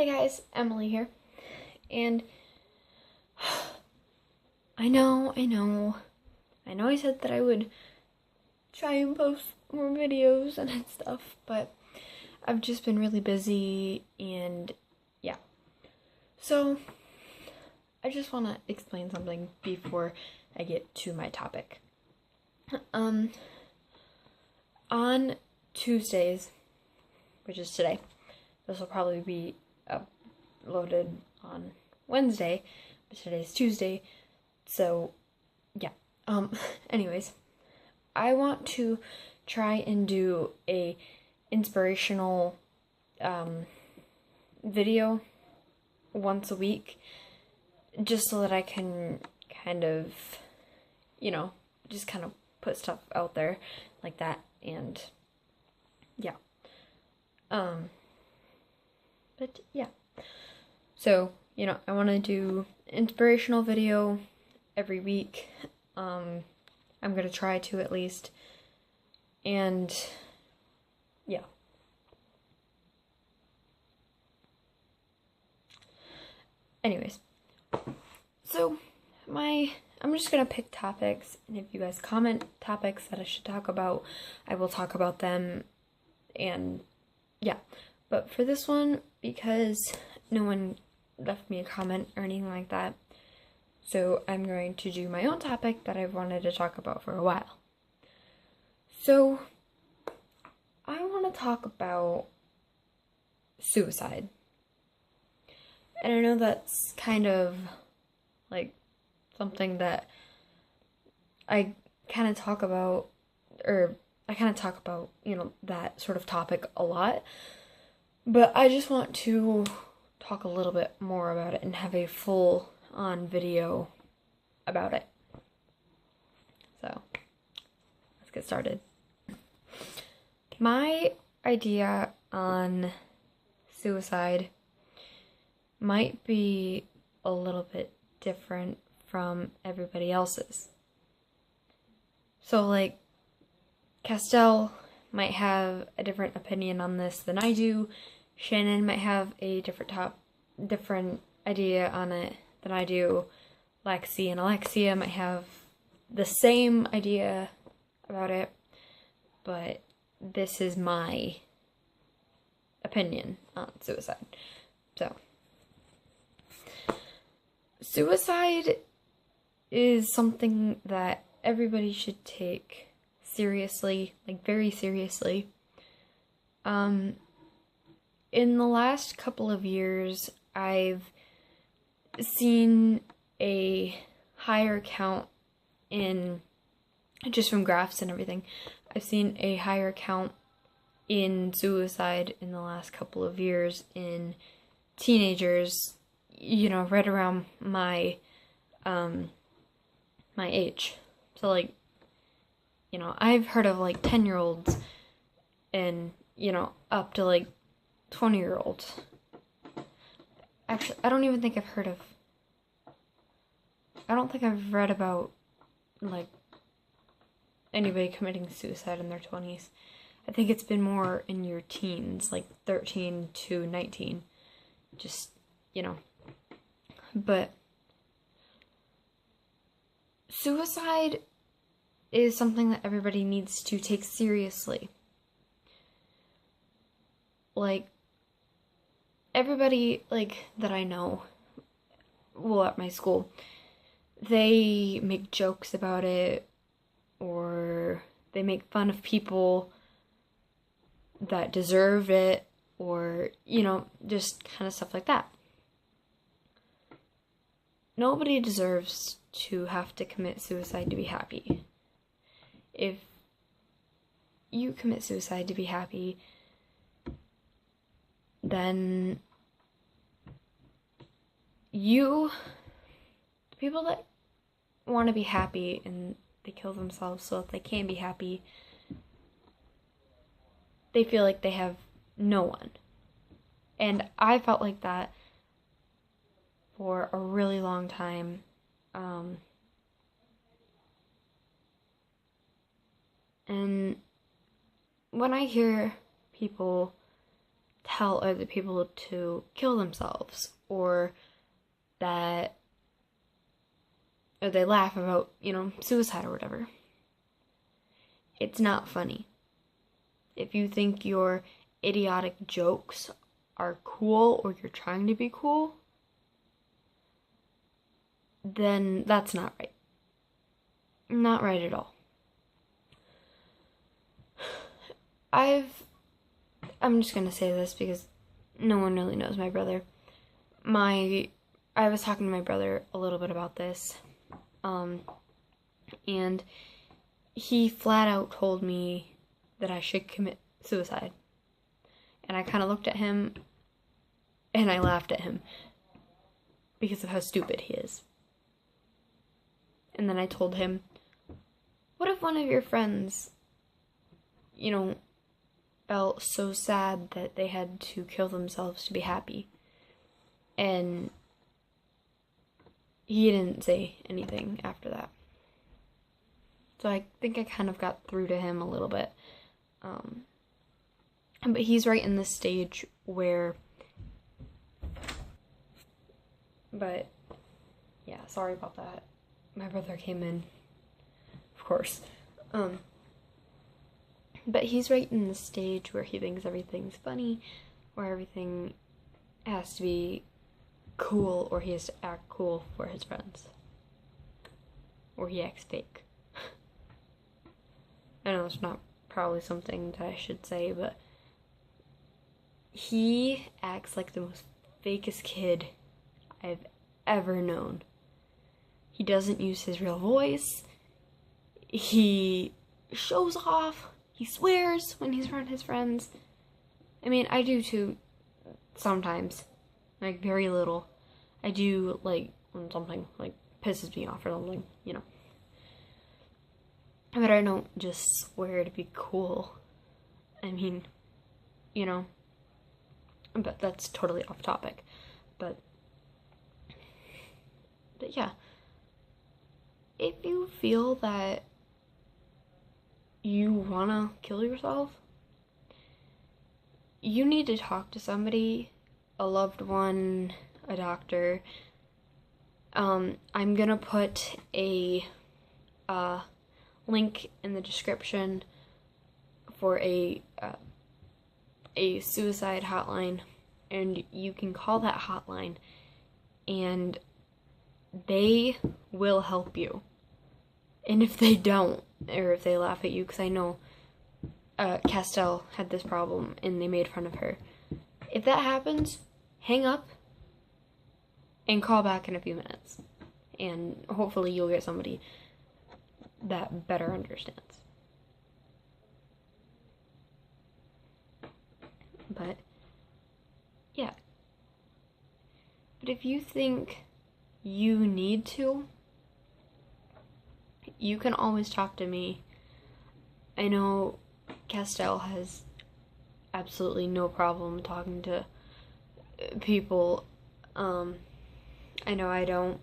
Hey guys, Emilee here, and I know I said that I would try and post more videos and stuff, but I've just been really busy, and yeah. So, I just want to explain something before I get to my topic. On Tuesdays, which is today, this will probably be uploaded on Wednesday, but today's Tuesday, so yeah. Anyways, I want to try and do a inspirational video once a week, just so that I can kind of, just kind of put stuff out there like that, and yeah. But yeah. So, I want to do inspirational video every week. I'm going to try to at least. And yeah. Anyways. So, I'm just going to pick topics, and if you guys comment topics that I should talk about, I will talk about them, and yeah. But for this one, because no one left me a comment or anything like that, so I'm going to do my own topic that I've wanted to talk about for a while. So, I want to talk about suicide. And I know that's kind of like something that I kind of talk about, that sort of topic a lot. But I just want to talk a little bit more about it and have a full-on video about it. So, let's get started. My idea on suicide might be a little bit different from everybody else's. So, like, Castielle might have a different opinion on this than I do. Shannon might have a different idea on it than I do. Lexi and Alexia might have the same idea about it, but this is my opinion on suicide. So, suicide is something that everybody should take seriously, like very seriously. In the last couple of years, I've seen a higher count in, just from graphs and everything, I've seen a higher count in suicide in the last couple of years in teenagers, right around my age. So, like, I've heard of, like, 10-year-olds and, up to, like, 20-year-olds. Actually, I don't think I've read about, like, anybody committing suicide in their 20s. I think it's been more in your teens, like 13 to 19. Just, But suicide is something that everybody needs to take seriously. Like, everybody, like, that I know, at my school, they make jokes about it, or they make fun of people that deserve it, or, just kind of stuff like that. Nobody deserves to have to commit suicide to be happy. If you commit suicide to be happy, then the people that want to be happy and they kill themselves so that they can be happy, they feel like they have no one. And I felt like that for a really long time. And when I hear people tell other people to kill themselves, or they laugh about, suicide or whatever. It's not funny. If you think your idiotic jokes are cool, or you're trying to be cool, then that's not right. Not right at all. I'm just gonna say this because no one really knows my brother. I was talking to my brother a little bit about this, and he flat out told me that I should commit suicide. And I kind of looked at him and I laughed at him because of how stupid he is. And then I told him, what if one of your friends, felt so sad that they had to kill themselves to be happy? And he didn't say anything after that. So I think I kind of got through to him a little bit. But he's right in this stage where... But, yeah, sorry about that. My brother came in, of course. But he's right in the stage where he thinks everything's funny, where everything has to be cool, or he has to act cool for his friends. Or he acts fake. I know it's not probably something that I should say, but he acts like the most fakest kid I've ever known. He doesn't use his real voice. He shows off. He swears when he's around his friends. I mean, I do too, sometimes. Like, very little. I do, like, when something, like, pisses me off or something, But I don't just swear to be cool. I mean, But that's totally off topic. But yeah. If you feel that you wanna kill yourself, you need to talk to somebody, a loved one, a doctor. I'm gonna put a link in the description for a suicide hotline, and you can call that hotline and they will help you. And if they don't, or if they laugh at you, because I know Castielle had this problem and they made fun of her. If that happens, hang up and call back in a few minutes. And hopefully you'll get somebody that better understands. But, yeah. But if you think you need to, you can always talk to me. I know Castielle has absolutely no problem talking to people. I know I don't.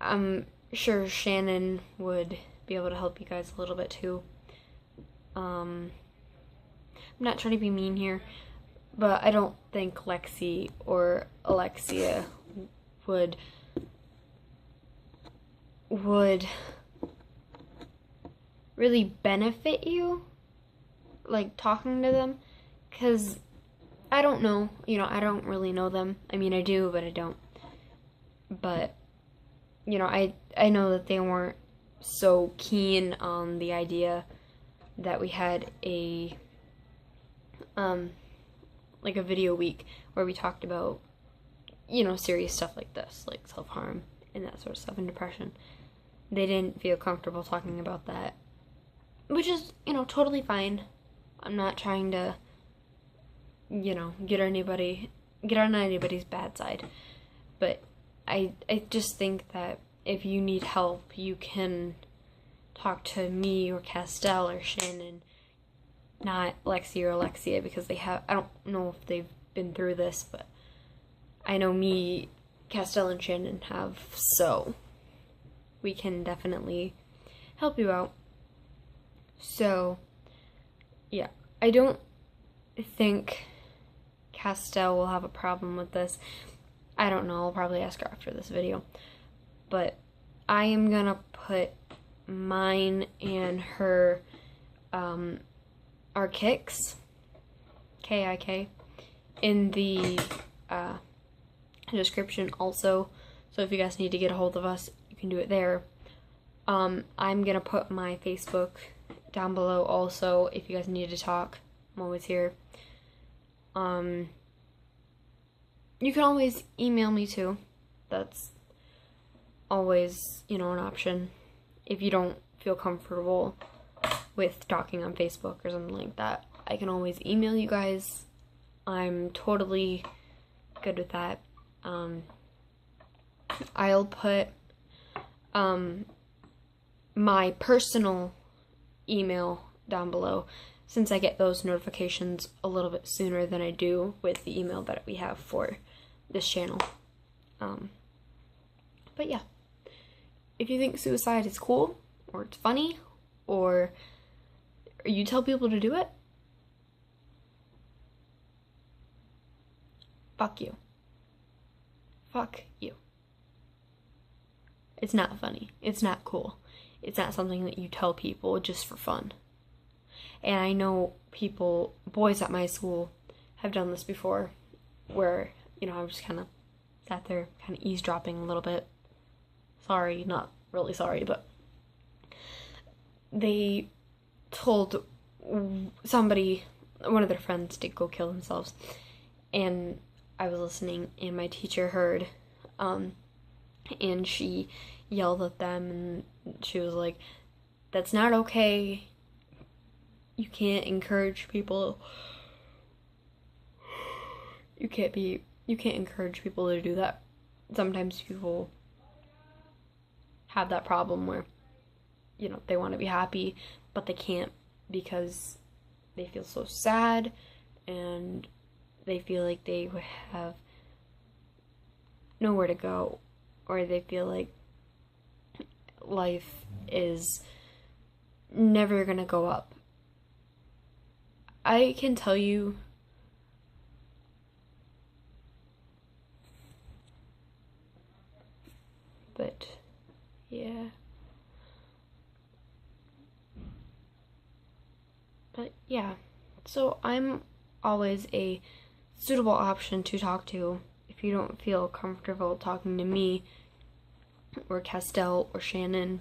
I'm sure Shannon would be able to help you guys a little bit too. I'm not trying to be mean here, but I don't think Lexi or Alexia would really benefit you, like, talking to them, because I don't know, I don't really know them. I mean, I do, but I don't. But, I know that they weren't so keen on the idea that we had a video week where we talked about, serious stuff like this, like self-harm and that sort of stuff, and depression. They didn't feel comfortable talking about that, which is, totally fine. I'm not trying to, get on anybody's bad side. But I just think that if you need help, you can talk to me or Castielle or Shannon, not Lexi or Alexia, because I don't know if they've been through this, but I know me, Castielle, and Shannon have, so we can definitely help you out. So, yeah, I don't think Castielle will have a problem with this. I don't know, I'll probably ask her after this video. But I am gonna put mine and her, our kicks, K-I-K, in the description also. So if you guys need to get a hold of us, you can do it there. I'm gonna put my Facebook down below also if you guys need to talk. I'm always here. You can always email me too. That's always, you know, an option if you don't feel comfortable with talking on Facebook or something like that. I can always email you guys. I'm totally good with that. I'll put my personal email down below, since I get those notifications a little bit sooner than I do with the email that we have for this channel. But yeah, if you think suicide is cool, or it's funny, or you tell people to do it, fuck you. Fuck you. It's not funny. It's not cool. It's not something that you tell people just for fun. And I know people, boys at my school, have done this before, where, you know, I just kind of sat there, kind of eavesdropping a little bit. Sorry, not really sorry, but they told somebody, one of their friends, to go kill themselves. And I was listening, and my teacher heard, and she yelled at them, and she was like, "That's not okay. You can't encourage people. You can't encourage people to do that." Sometimes people have that problem where, you know, they want to be happy, but they can't because they feel so sad, and they feel like they would have nowhere to go, or they feel like life is never gonna go up. I can tell you, but yeah. But yeah, so I'm always a suitable option to talk to if you don't feel comfortable talking to me or Castielle or Shannon.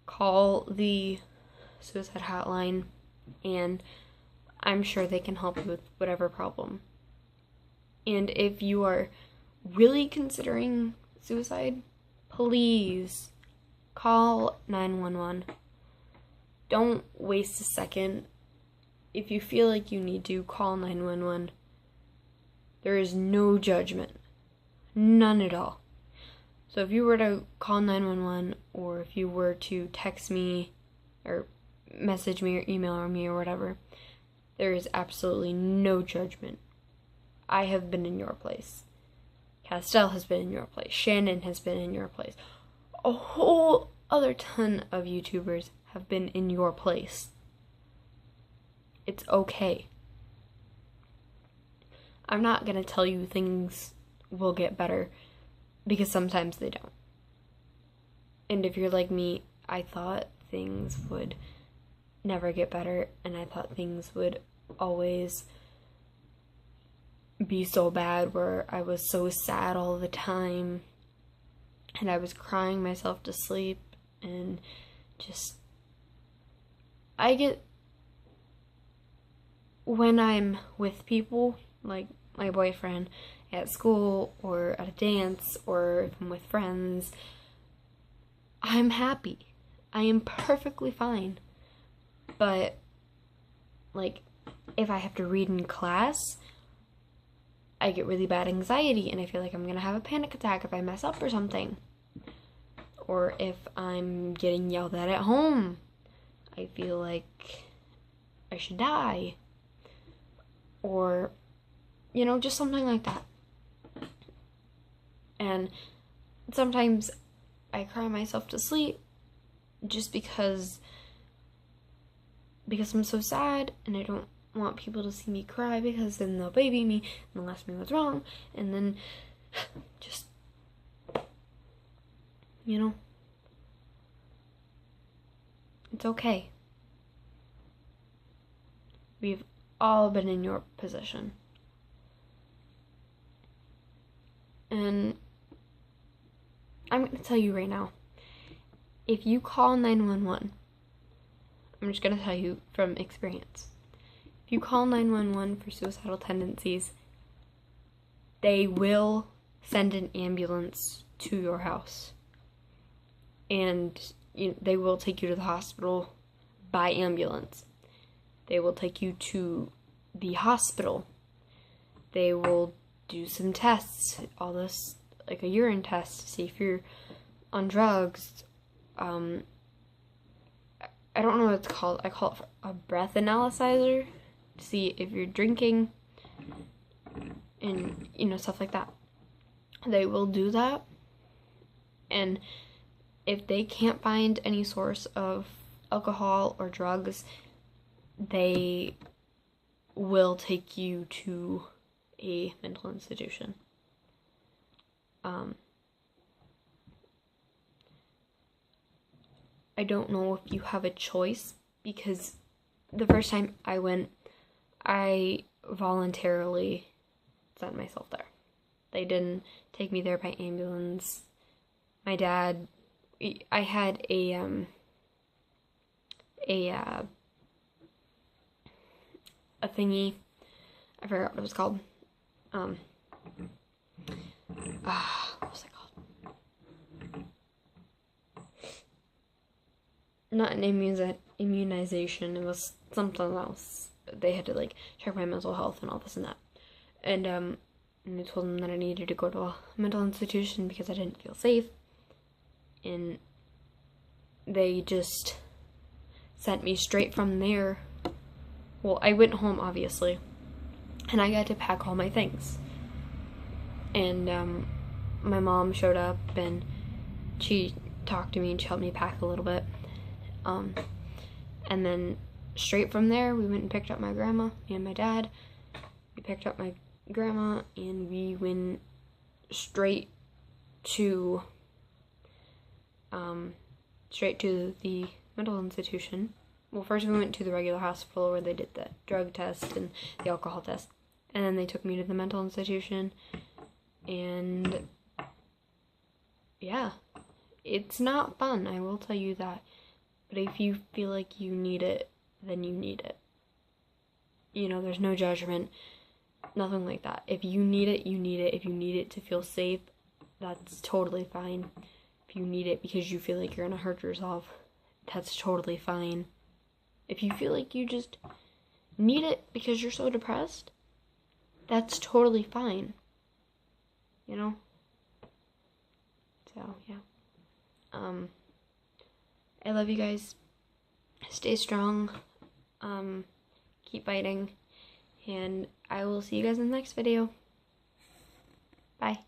Call the suicide hotline, and I'm sure they can help you with whatever problem. And if you are really considering suicide, please call 911. Don't waste a second. If you feel like you need to, call 911. There is no judgment. None at all. So if you were to call 911, or if you were to text me, or message me, or email me, or whatever, there is absolutely no judgment. I have been in your place. Castielle has been in your place. Shannon has been in your place. A whole other ton of YouTubers have been in your place. It's okay. I'm not gonna tell you things will get better, because sometimes they don't. And if you're like me, I thought things would never get better, and I thought things would always be so bad, where I was so sad all the time, and I was crying myself to sleep, and just, I get, when I'm with people, like my boyfriend, at school, or at a dance, or if I'm with friends, I'm happy. I am perfectly fine. But, like, if I have to read in class, I get really bad anxiety, and I feel like I'm gonna have a panic attack if I mess up or something. Or if I'm getting yelled at home, I feel like I should die. Or, you know, just something like that. And sometimes I cry myself to sleep just because I'm so sad, and I don't want people to see me cry because then they'll baby me and they'll ask me what's wrong, and then just, you know, it's okay. We've all been in your position. And I'm going to tell you right now, if you call 911, I'm just going to tell you from experience. If you call 911 for suicidal tendencies, they will send an ambulance to your house. And they will take you to the hospital by ambulance. They will take you to the hospital. They will do some tests, all this, like a urine test to see if you're on drugs. I don't know what it's called. I call it a breath analyzer to see if you're drinking and, stuff like that. They will do that. And if they can't find any source of alcohol or drugs, they will take you to a mental institution. I don't know if you have a choice, because the first time I went, I voluntarily sent myself there. They didn't take me there by ambulance. My dad, I had a thingy, I forgot what it was called. What was it called? Not an immunization, it was something else. They had to, check my mental health and all this and that. And I told them that I needed to go to a mental institution because I didn't feel safe. And they just sent me straight from there. Well, I went home, obviously, and I got to pack all my things. And my mom showed up, and she talked to me and she helped me pack a little bit. And then straight from there, we went and picked up my grandma and my dad. We picked up my grandma, and we went straight to the mental institution. Well, first we went to the regular hospital where they did the drug test and the alcohol test. And then they took me to the mental institution. And yeah, it's not fun, I will tell you that. But if you feel like you need it, then you need it. There's no judgment, nothing like that. If you need it, you need it. If you need it to feel safe, that's totally fine. If you need it because you feel like you're gonna hurt yourself, that's totally fine. If you feel like you just need it because you're so depressed, that's totally fine. So, yeah. I love you guys. Stay strong. Keep fighting. And I will see you guys in the next video. Bye.